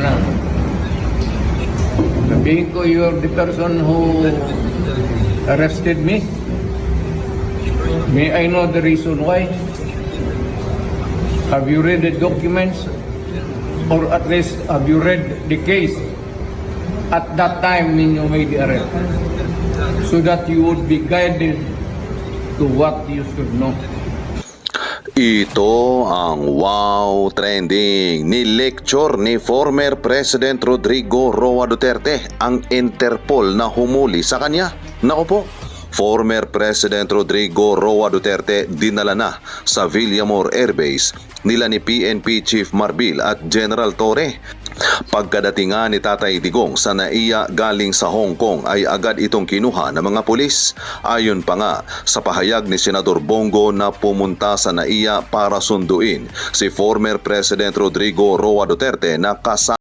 na. Sabihin ko, you're the person who arrested me. May I know the reason why? Have you read the documents? Or at least, have you read the case at that time when you made the arrest? So that you would be guided to what you should know. Ito ang wow trending. Ni-lecture ni former President Rodrigo Roa Duterte ang Interpol na humuli sa kanya. Naku po, former President Rodrigo Roa Duterte dinala na sa Villamor Air Base nila ni PNP Chief Marbil at General Torre. Pagkadating nga ni Tatay Digong sa NAIA galing sa Hong Kong ay agad itong kinuha ng mga pulis. Ayon pa nga sa pahayag ni Senador Bongo na pumunta sa NAIA para sunduin si former President Rodrigo Roa Duterte na kasama